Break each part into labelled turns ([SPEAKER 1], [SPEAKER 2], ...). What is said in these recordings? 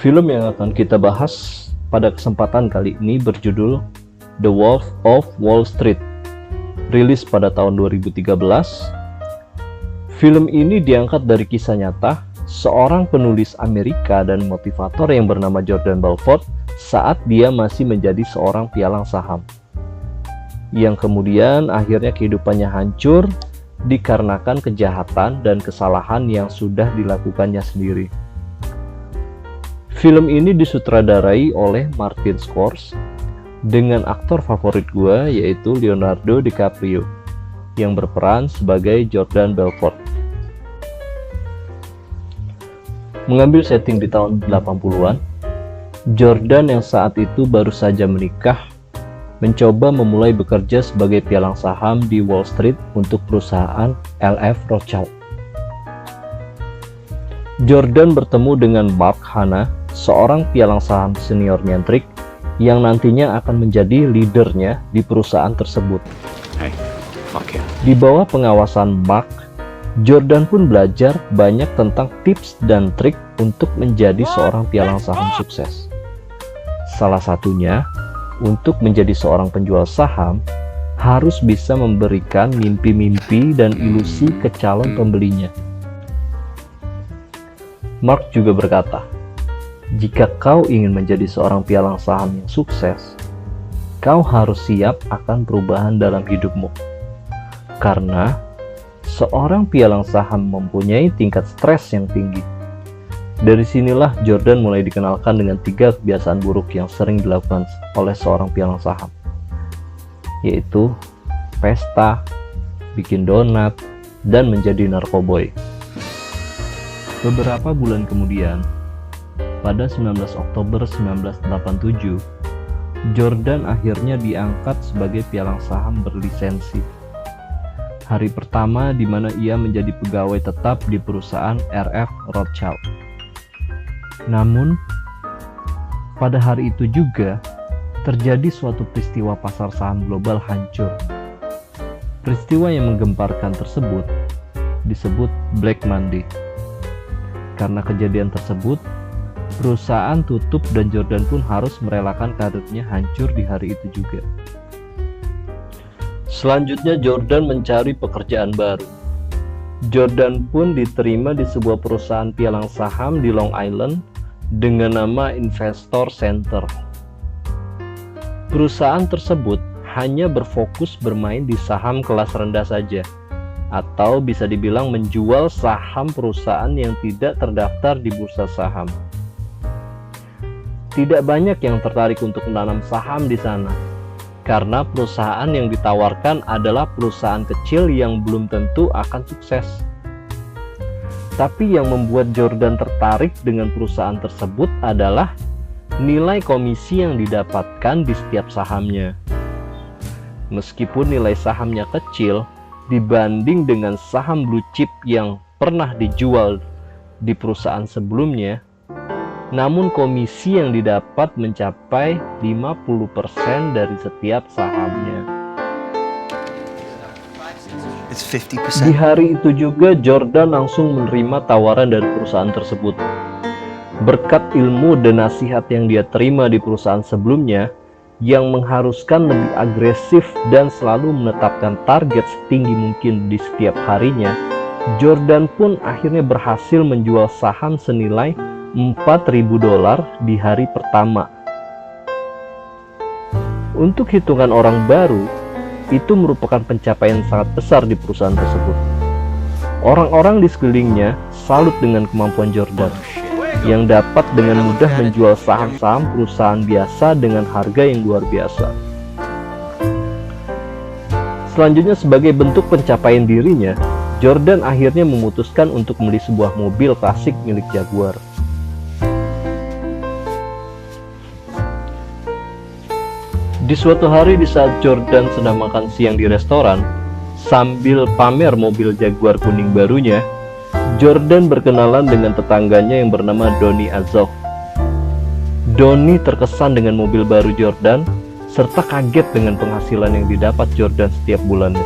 [SPEAKER 1] Film yang akan kita bahas pada kesempatan kali ini berjudul The Wolf of Wall Street, rilis pada tahun 2013. Film ini diangkat dari kisah nyata seorang penulis Amerika dan motivator yang bernama Jordan Belfort saat dia masih menjadi seorang pialang saham, yang kemudian akhirnya kehidupannya hancur dikarenakan kejahatan dan kesalahan yang sudah dilakukannya sendiri. Film ini disutradarai oleh Martin Scorsese dengan aktor favorit gue yaitu Leonardo DiCaprio yang berperan sebagai Jordan Belfort. Mengambil setting di tahun 80-an, Jordan yang saat itu baru saja menikah mencoba memulai bekerja sebagai pialang saham di Wall Street untuk perusahaan LF Rothschild. Jordan bertemu dengan Mark Hanna, seorang pialang saham senior nyentrik yang nantinya akan menjadi leadernya di perusahaan tersebut. Di bawah pengawasan Mark, Jordan pun belajar banyak tentang tips dan trik untuk menjadi seorang pialang saham sukses. Salah satunya, untuk menjadi seorang penjual saham, harus bisa memberikan mimpi-mimpi dan ilusi ke calon pembelinya. Mark juga berkata, jika kau ingin menjadi seorang pialang saham yang sukses, kau harus siap akan perubahan dalam hidupmu. Karena seorang pialang saham mempunyai tingkat stres yang tinggi. Dari sinilah Jordan mulai dikenalkan dengan 3 kebiasaan buruk yang sering dilakukan oleh seorang pialang saham, yaitu pesta, bikin donat, dan menjadi narkoboy. Beberapa bulan kemudian, pada 19 Oktober 1987, Jordan akhirnya diangkat sebagai pialang saham berlisensi. Hari pertama di mana ia menjadi pegawai tetap di perusahaan RF Rothschild. Namun, pada hari itu juga terjadi suatu peristiwa pasar saham global hancur. Peristiwa yang menggemparkan tersebut disebut Black Monday. Karena kejadian tersebut, perusahaan tutup dan Jordan pun harus merelakan karirnya hancur di hari itu juga. Selanjutnya Jordan mencari pekerjaan baru. Jordan pun diterima di sebuah perusahaan pialang saham di Long Island dengan nama Investor Center. Perusahaan tersebut hanya berfokus bermain di saham kelas rendah saja, atau bisa dibilang menjual saham perusahaan yang tidak terdaftar di bursa saham. Tidak banyak yang tertarik untuk menanam saham di sana, karena perusahaan yang ditawarkan adalah perusahaan kecil yang belum tentu akan sukses. Tapi yang membuat Jordan tertarik dengan perusahaan tersebut adalah nilai komisi yang didapatkan di setiap sahamnya. Meskipun nilai sahamnya kecil dibanding dengan saham blue chip yang pernah dijual di perusahaan sebelumnya, namun komisi yang didapat mencapai 50% dari setiap sahamnya. Di hari itu juga Jordan langsung menerima tawaran dari perusahaan tersebut. Berkat ilmu dan nasihat yang dia terima di perusahaan sebelumnya, yang mengharuskan lebih agresif dan selalu menetapkan target setinggi mungkin di setiap harinya, Jordan pun akhirnya berhasil menjual saham senilai $4.000 di hari pertama. Untuk hitungan orang baru, itu merupakan pencapaian sangat besar di perusahaan tersebut. Orang-orang di sekelilingnya salut dengan kemampuan Jordan yang dapat dengan mudah menjual saham-saham perusahaan biasa dengan harga yang luar biasa. Selanjutnya, sebagai bentuk pencapaian dirinya, Jordan akhirnya memutuskan untuk membeli sebuah mobil klasik milik Jaguar. Di suatu hari di saat Jordan sedang makan siang di restoran, sambil pamer mobil Jaguar kuning barunya, Jordan berkenalan dengan tetangganya yang bernama Donny Azoff. Donny terkesan dengan mobil baru Jordan, serta kaget dengan penghasilan yang didapat Jordan setiap bulannya.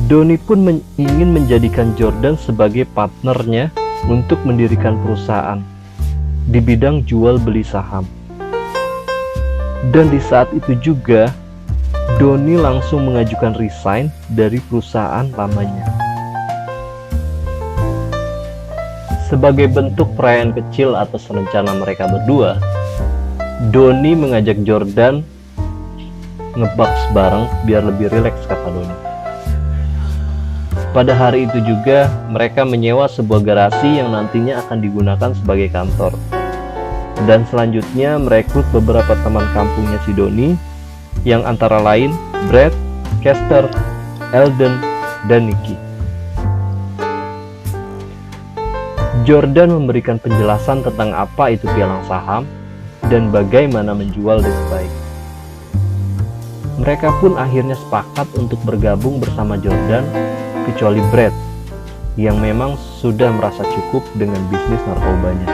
[SPEAKER 1] Donny pun ingin menjadikan Jordan sebagai partnernya untuk mendirikan perusahaan. di bidang jual beli saham. Dan di saat itu juga, Donnie langsung mengajukan resign dari perusahaan lamanya. Sebagai bentuk perayaan kecil atas rencana mereka berdua, Donnie mengajak Jordan ngebaks bareng biar lebih rileks, kata Donnie. Pada hari itu juga, mereka menyewa sebuah garasi yang nantinya akan digunakan sebagai kantor. Dan selanjutnya merekrut beberapa teman kampungnya si Donnie, yang antara lain Brad, Kester, Eldon, dan Nicky. Jordan memberikan penjelasan tentang apa itu pialang saham dan bagaimana menjual dengan baik. Mereka pun akhirnya sepakat untuk bergabung bersama Jordan, kecuali Brad, yang memang sudah merasa cukup dengan bisnis narkobanya.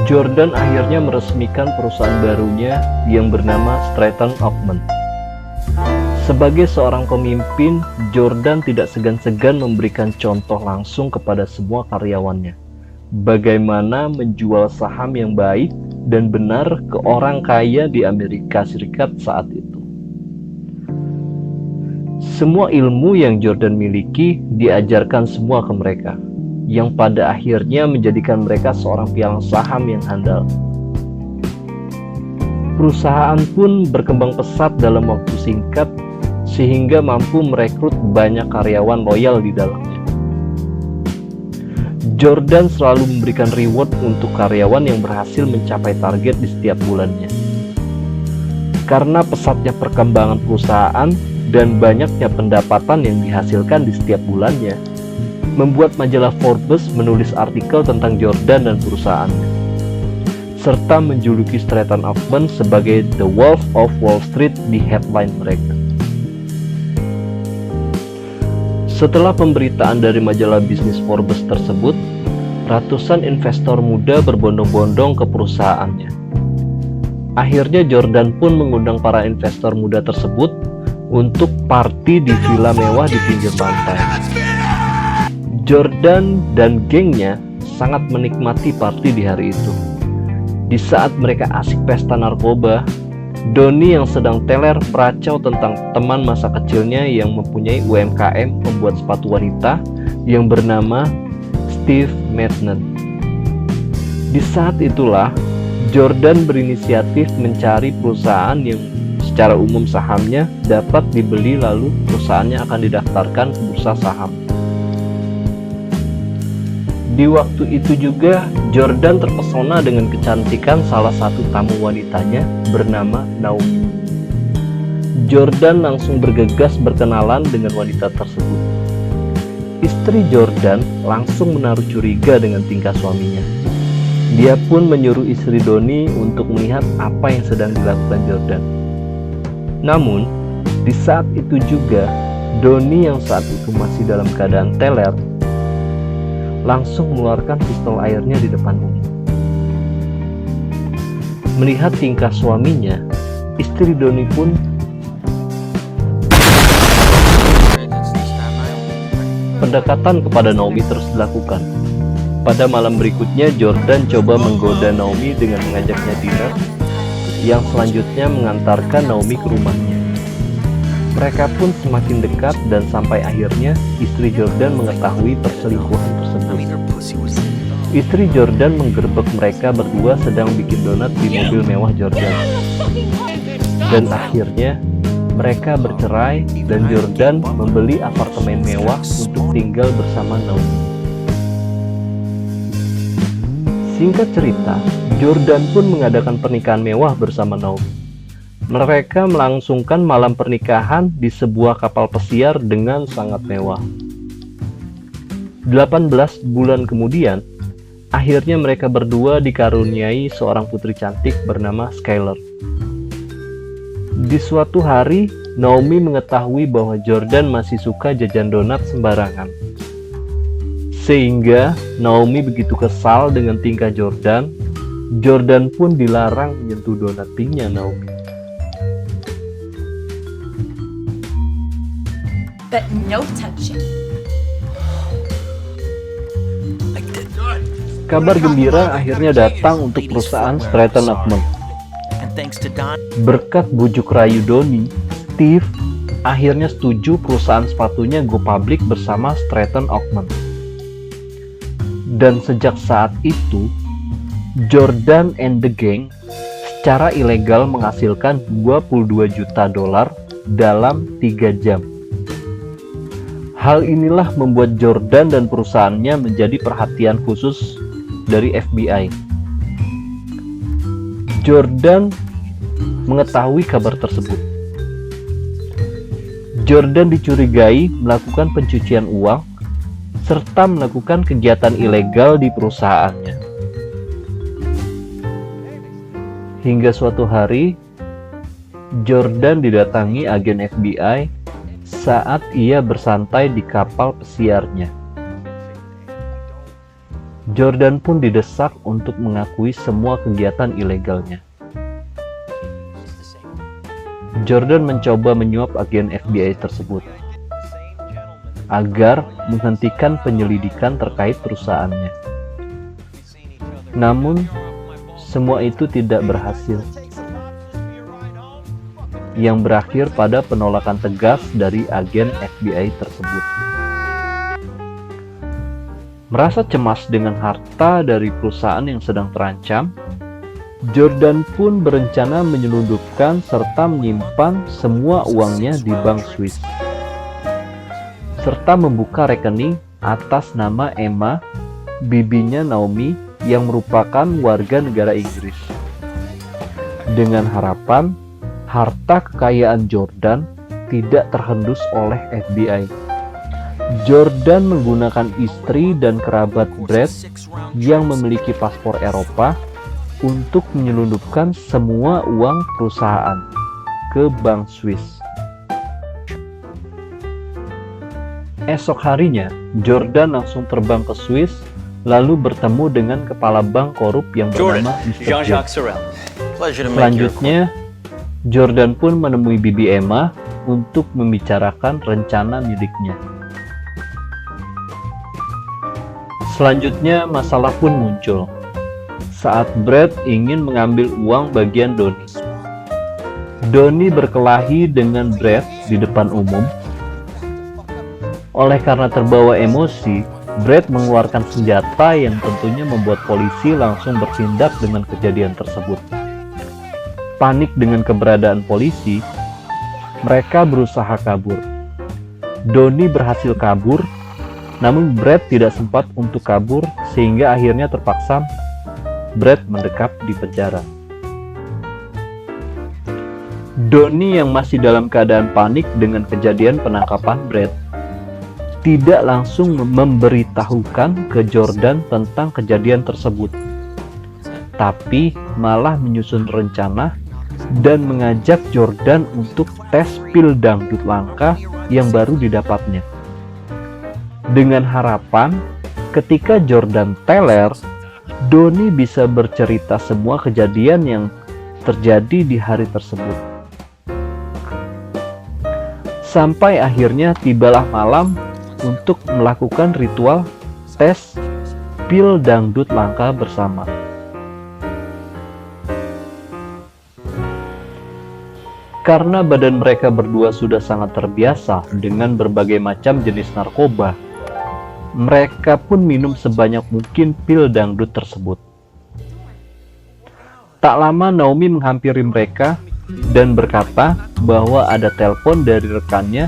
[SPEAKER 1] Jordan akhirnya meresmikan perusahaan barunya yang bernama Stratton Oakmont. Sebagai seorang pemimpin, Jordan tidak segan-segan memberikan contoh langsung kepada semua karyawannya bagaimana menjual saham yang baik dan benar ke orang kaya di Amerika Serikat saat itu. Semua ilmu yang Jordan miliki diajarkan semua ke mereka, yang pada akhirnya menjadikan mereka seorang pialang saham yang handal. Perusahaan pun berkembang pesat dalam waktu singkat, sehingga mampu merekrut banyak karyawan loyal di dalamnya. Jordan selalu memberikan reward untuk karyawan yang berhasil mencapai target di setiap bulannya. Karena pesatnya perkembangan perusahaan dan banyaknya pendapatan yang dihasilkan di setiap bulannya, membuat majalah Forbes menulis artikel tentang Jordan dan perusahaannya, serta menjuluki Stratton Oakmont sebagai The Wolf of Wall Street di headline mereka. Setelah pemberitaan dari majalah bisnis Forbes tersebut, ratusan investor muda berbondong-bondong ke perusahaannya. Akhirnya Jordan pun mengundang para investor muda tersebut untuk party di villa mewah di pinggir pantai. Jordan dan gengnya sangat menikmati party di hari itu. Di saat mereka asik pesta narkoba, Donnie yang sedang teler meracau tentang teman masa kecilnya yang mempunyai UMKM membuat sepatu wanita yang bernama Steve Madden. Di saat itulah Jordan berinisiatif mencari perusahaan yang secara umum sahamnya dapat dibeli, lalu perusahaannya akan didaftarkan ke bursa saham. Di waktu itu juga Jordan terpesona dengan kecantikan salah satu tamu wanitanya bernama Naomi. Jordan langsung bergegas berkenalan dengan wanita tersebut. Istri Jordan langsung menaruh curiga dengan tingkah suaminya. Dia pun menyuruh istri Donnie untuk melihat apa yang sedang dilakukan Jordan. Namun, di saat itu juga Donnie yang saat itu masih dalam keadaan teler langsung mengeluarkan pistol airnya di depan umum. Melihat tingkah suaminya, istri Donnie pun pendekatan kepada Naomi terus dilakukan. Pada malam berikutnya, Jordan coba menggoda Naomi dengan mengajaknya dinner, yang selanjutnya mengantarkan Naomi ke rumahnya. Mereka pun semakin dekat dan sampai akhirnya istri Jordan mengetahui perselingkuhan tersebut. Istri Jordan menggerebek mereka berdua sedang bikin donat di mobil mewah Jordan. Dan akhirnya mereka bercerai dan Jordan membeli apartemen mewah untuk tinggal bersama Naomi. Singkat cerita, Jordan pun mengadakan pernikahan mewah bersama Naomi. Mereka melangsungkan malam pernikahan di sebuah kapal pesiar dengan sangat mewah. 18 bulan kemudian, akhirnya mereka berdua dikaruniai seorang putri cantik bernama Skylar. Di suatu hari, Naomi mengetahui bahwa Jordan masih suka jajan donat sembarangan. Sehingga Naomi begitu kesal dengan tingkah Jordan, Jordan pun dilarang menyentuh donat pinknya Naomi.
[SPEAKER 2] But no touching.
[SPEAKER 1] Kabar gembira akhirnya datang untuk perusahaan Stratton Augment. Berkat bujuk rayu Donnie, Steve akhirnya setuju perusahaan sepatunya go public bersama Stratton Augment. Dan sejak saat itu, Jordan and the Gang secara ilegal menghasilkan $22 juta dalam 3 jam. Hal inilah membuat Jordan dan perusahaannya menjadi perhatian khusus dari FBI. Jordan mengetahui kabar tersebut. Jordan dicurigai melakukan pencucian uang serta melakukan kegiatan ilegal di perusahaannya. Hingga suatu hari, Jordan didatangi agen FBI saat ia bersantai di kapal pesiarnya. Jordan pun didesak untuk mengakui semua kegiatan ilegalnya. Jordan mencoba menyuap agen FBI tersebut agar menghentikan penyelidikan terkait perusahaannya. Namun, semua itu tidak berhasil, yang berakhir pada penolakan tegas dari agen FBI tersebut. Merasa cemas dengan harta dari perusahaan yang sedang terancam, Jordan pun berencana menyelundupkan serta menyimpan semua uangnya di bank Swiss, serta membuka rekening atas nama Emma, bibinya Naomi, yang merupakan warga negara Inggris, dengan harapan harta kekayaan Jordan tidak terhendus oleh FBI. Jordan menggunakan istri dan kerabat Brad yang memiliki paspor Eropa untuk menyelundupkan semua uang perusahaan ke bank Swiss. Esok harinya, Jordan langsung terbang ke Swiss lalu bertemu dengan kepala bank korup yang bernama Mr. John. Selanjutnya, Jordan pun menemui bibi Emma untuk membicarakan rencana miliknya. Selanjutnya, masalah pun muncul saat Brad ingin mengambil uang bagian Donnie. Donnie berkelahi dengan Brad di depan umum. Oleh karena terbawa emosi, Brad mengeluarkan senjata yang tentunya membuat polisi langsung bertindak dengan kejadian tersebut. Panik dengan keberadaan polisi, mereka berusaha kabur. Donnie berhasil kabur, namun Brad tidak sempat untuk kabur sehingga akhirnya terpaksa Brad mendekap di penjara. Donnie yang masih dalam keadaan panik dengan kejadian penangkapan Brad tidak langsung memberitahukan ke Jordan tentang kejadian tersebut, tapi malah menyusun rencana dan mengajak Jordan untuk tes pil dangdut langka yang baru didapatnya. Dengan harapan ketika Jordan teler, Donnie bisa bercerita semua kejadian yang terjadi di hari tersebut. Sampai akhirnya tibalah malam untuk melakukan ritual tes pil dangdut langka bersama. Karena badan mereka berdua sudah sangat terbiasa dengan berbagai macam jenis narkoba, mereka pun minum sebanyak mungkin pil dangdut tersebut. Tak lama Naomi menghampiri mereka dan berkata bahwa ada telepon dari rekannya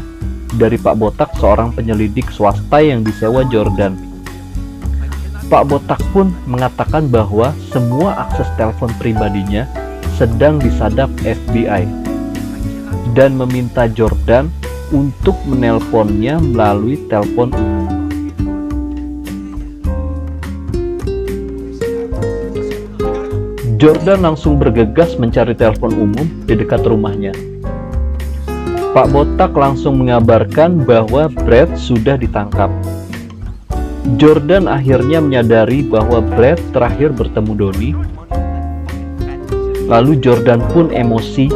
[SPEAKER 1] dari Pak Botak, seorang penyelidik swasta yang disewa Jordan. Pak Botak pun mengatakan bahwa semua akses telepon pribadinya sedang disadap FBI dan meminta Jordan untuk menelponnya melalui telepon umum. Jordan langsung bergegas mencari telepon umum di dekat rumahnya. Pak Botak langsung mengabarkan bahwa Brad sudah ditangkap. Jordan akhirnya menyadari bahwa Brad terakhir bertemu Donnie. Lalu Jordan pun emosi,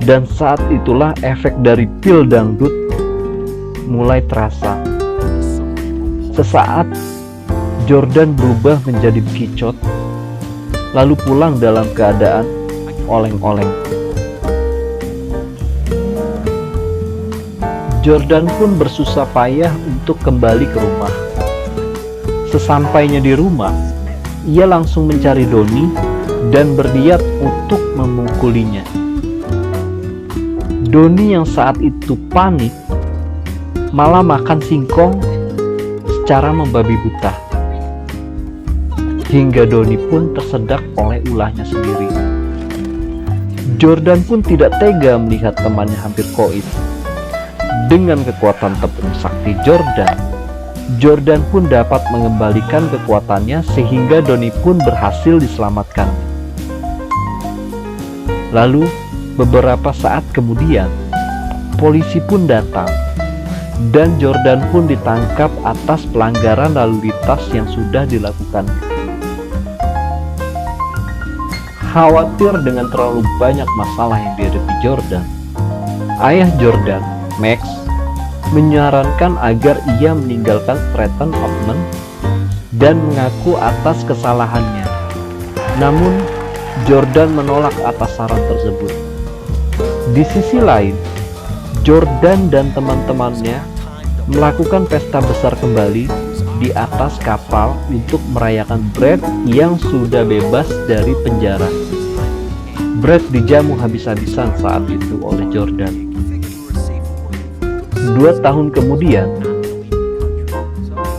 [SPEAKER 1] dan saat itulah efek dari pil dangdut mulai terasa. Sesaat Jordan berubah menjadi bekicot, lalu pulang dalam keadaan oleng-oleng. Jordan pun bersusah payah untuk kembali ke rumah. Sesampainya di rumah, ia langsung mencari Donnie dan berniat untuk memukulinya. Donnie yang saat itu panik malah makan singkong secara membabi buta, hingga Donnie pun tersedak oleh ulahnya sendiri. Jordan pun tidak tega melihat temannya hampir koit. Dengan kekuatan tepung sakti Jordan pun dapat mengembalikan kekuatannya sehingga Donnie pun berhasil diselamatkan. Lalu beberapa saat kemudian polisi pun datang dan Jordan pun ditangkap atas pelanggaran lalu lintas yang sudah dilakukan. Khawatir dengan terlalu banyak masalah yang dihadapi Jordan, ayah Jordan, Max, menyarankan agar ia meninggalkan Stratton Oakmont dan mengaku atas kesalahannya. Namun, Jordan menolak atas saran tersebut. Di sisi lain, Jordan dan teman-temannya melakukan pesta besar kembali di atas kapal untuk merayakan Brad yang sudah bebas dari penjara. Brad dijamu habis-habisan saat itu oleh Jordan. 2 tahun kemudian,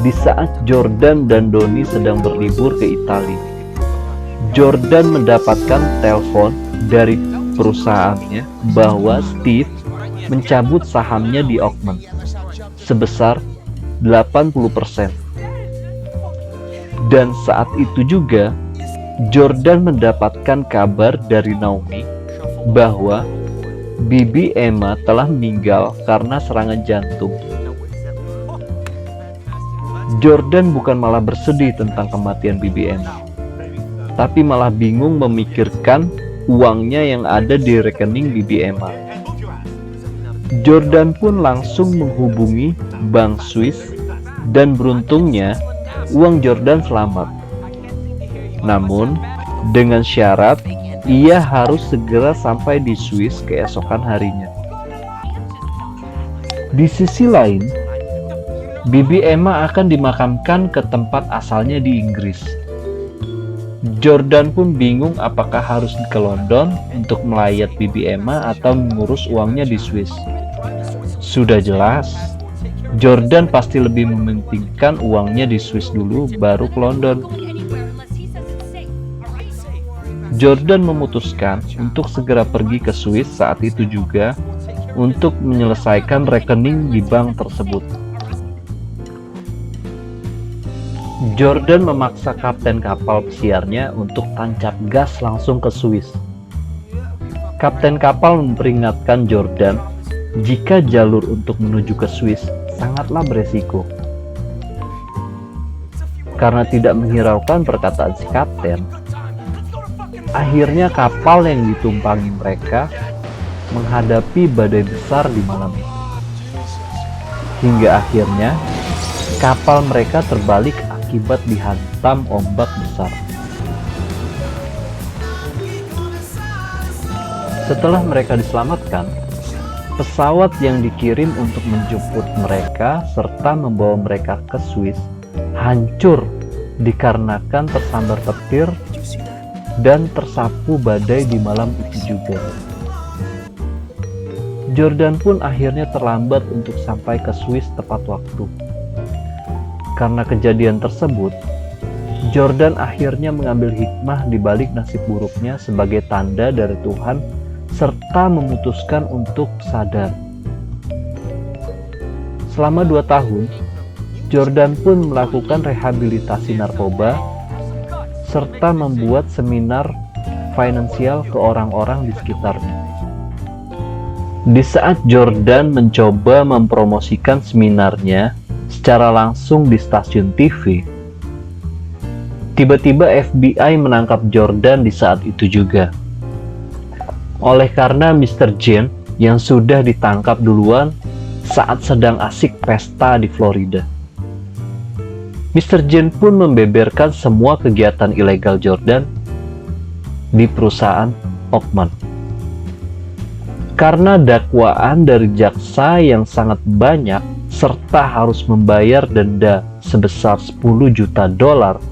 [SPEAKER 1] di saat Jordan dan Donnie sedang berlibur ke Italia, Jordan mendapatkan telepon dari perusahaannya bahwa Steve mencabut sahamnya di Oakmont sebesar 80%. Dan saat itu juga Jordan mendapatkan kabar dari Naomi bahwa Bibi Emma telah meninggal karena serangan jantung. Jordan bukan malah bersedih tentang kematian Bibi Emma, tapi malah bingung memikirkan uangnya yang ada di rekening Bibi Emma. Jordan pun langsung menghubungi Bank Swiss dan beruntungnya uang Jordan selamat. Namun, dengan syarat ia harus segera sampai di Swiss keesokan harinya. Di sisi lain, Bibi Emma akan dimakamkan ke tempat asalnya di Inggris. Jordan pun bingung apakah harus ke London untuk melayat Bibi Emma atau mengurus uangnya di Swiss. Sudah jelas, Jordan pasti lebih mementingkan uangnya di Swiss dulu baru ke London. Jordan memutuskan untuk segera pergi ke Swiss saat itu juga untuk menyelesaikan rekening di bank tersebut. Jordan memaksa kapten kapal pesiarnya untuk tancap gas langsung ke Swiss. Kapten kapal memperingatkan Jordan jika jalur untuk menuju ke Swiss sangatlah beresiko. Karena tidak menghiraukan perkataan si kapten, akhirnya kapal yang ditumpangi mereka menghadapi badai besar di malam itu. Hingga akhirnya kapal mereka terbalik akibat dihantam ombak besar. Setelah mereka diselamatkan, pesawat yang dikirim untuk menjemput mereka serta membawa mereka ke Swiss hancur dikarenakan tersambar petir dan tersapu badai di malam itu juga. Jordan pun akhirnya terlambat untuk sampai ke Swiss tepat waktu. Karena kejadian tersebut, Jordan akhirnya mengambil hikmah di balik nasib buruknya sebagai tanda dari Tuhan serta memutuskan untuk sadar. Selama 2 tahun, Jordan pun melakukan rehabilitasi narkoba serta membuat seminar finansial ke orang-orang di sekitarnya. Di saat Jordan mencoba mempromosikan seminarnya secara langsung di stasiun TV, tiba-tiba FBI menangkap Jordan di saat itu juga. Oleh karena Mr. Jane yang sudah ditangkap duluan saat sedang asik pesta di Florida. Mr. Jane pun membeberkan semua kegiatan ilegal Jordan di perusahaan Oakman. Karena dakwaan dari jaksa yang sangat banyak serta harus membayar denda sebesar 10 juta dolar,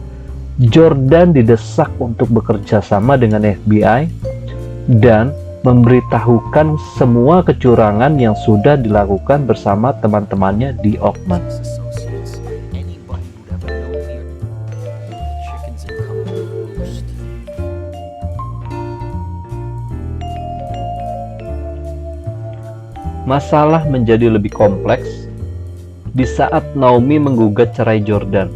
[SPEAKER 1] Jordan didesak untuk bekerja sama dengan FBI dan memberitahukan semua kecurangan yang sudah dilakukan bersama teman-temannya di Oakman. Masalah menjadi lebih kompleks di saat Naomi menggugat cerai Jordan.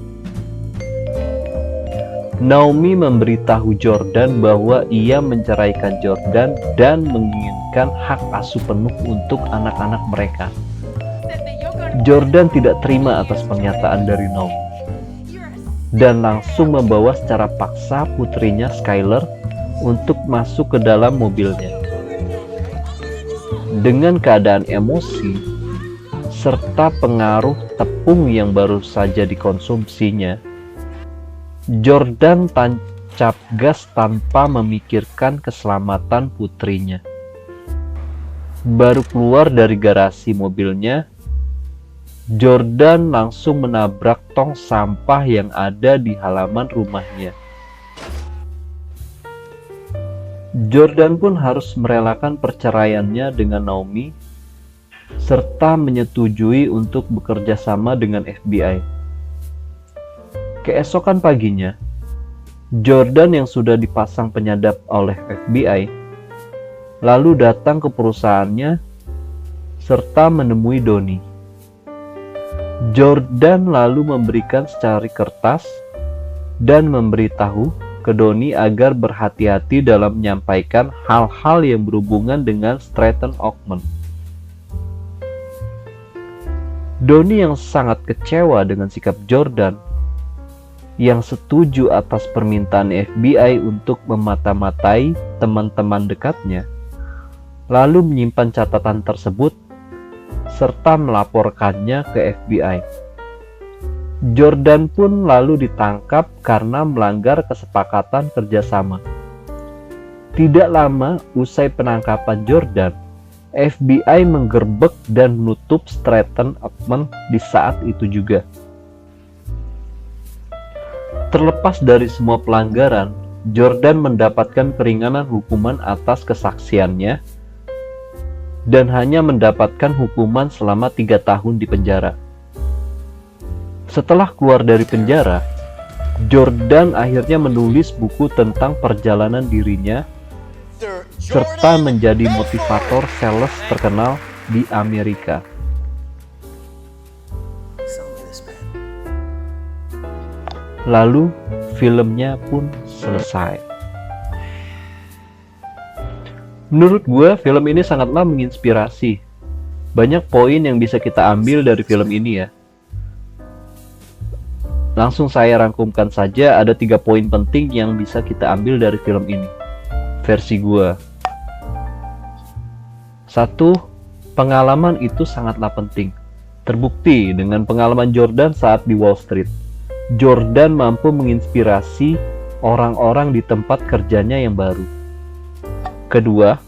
[SPEAKER 1] Naomi memberitahu Jordan bahwa ia menceraikan Jordan dan menginginkan hak asuh penuh untuk anak-anak mereka. Jordan tidak terima atas pernyataan dari Naomi dan langsung membawa secara paksa putrinya Skyler untuk masuk ke dalam mobilnya. Dengan keadaan emosi serta pengaruh tepung yang baru saja dikonsumsinya, Jordan tancap gas tanpa memikirkan keselamatan putrinya. Baru keluar dari garasi mobilnya, Jordan langsung menabrak tong sampah yang ada di halaman rumahnya. Jordan pun harus merelakan perceraiannya dengan Naomi serta menyetujui untuk bekerja sama dengan FBI. Keesokan paginya, Jordan yang sudah dipasang penyadap oleh FBI lalu datang ke perusahaannya serta menemui Donnie. Jordan lalu memberikan secari kertas dan memberitahu ke Donnie agar berhati-hati dalam menyampaikan hal-hal yang berhubungan dengan Stratton Oakman. Donnie yang sangat kecewa dengan sikap Jordan yang setuju atas permintaan FBI untuk memata-matai teman-teman dekatnya, lalu menyimpan catatan tersebut serta melaporkannya ke FBI. Jordan pun lalu ditangkap karena melanggar kesepakatan kerjasama. Tidak lama usai penangkapan Jordan, FBI menggerbek dan menutup Stratton Oakman di saat itu juga. Terlepas dari semua pelanggaran, Jordan mendapatkan keringanan hukuman atas kesaksiannya dan hanya mendapatkan hukuman selama 3 tahun di penjara. Setelah keluar dari penjara, Jordan akhirnya menulis buku tentang perjalanan dirinya serta menjadi motivator sales terkenal di Amerika. Lalu filmnya pun selesai. Menurut gue, film ini sangatlah menginspirasi. Banyak poin yang bisa kita ambil dari film ini ya. Langsung saya rangkumkan saja, ada 3 poin penting yang bisa kita ambil dari film ini. Versi gua. 1. Pengalaman itu sangatlah penting. Terbukti dengan pengalaman Jordan saat di Wall Street. Jordan mampu menginspirasi orang-orang di tempat kerjanya yang baru. Kedua,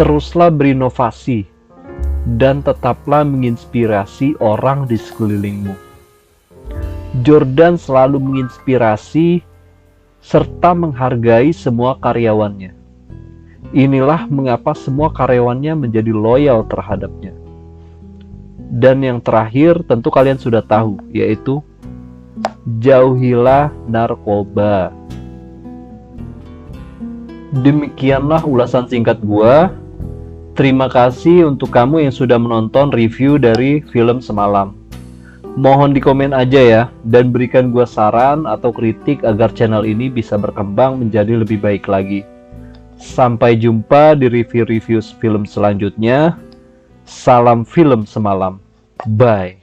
[SPEAKER 1] teruslah berinovasi dan tetaplah menginspirasi orang di sekelilingmu. Jordan selalu menginspirasi serta menghargai semua karyawannya. Inilah mengapa semua karyawannya menjadi loyal terhadapnya. Dan yang terakhir tentu kalian sudah tahu, yaitu jauhilah narkoba. Demikianlah ulasan singkat gua. Terima kasih untuk kamu yang sudah menonton review dari film semalam. Mohon di komen aja ya, dan berikan gua saran atau kritik agar channel ini bisa berkembang menjadi lebih baik lagi. Sampai jumpa di review-review film selanjutnya. Salam film semalam. Bye.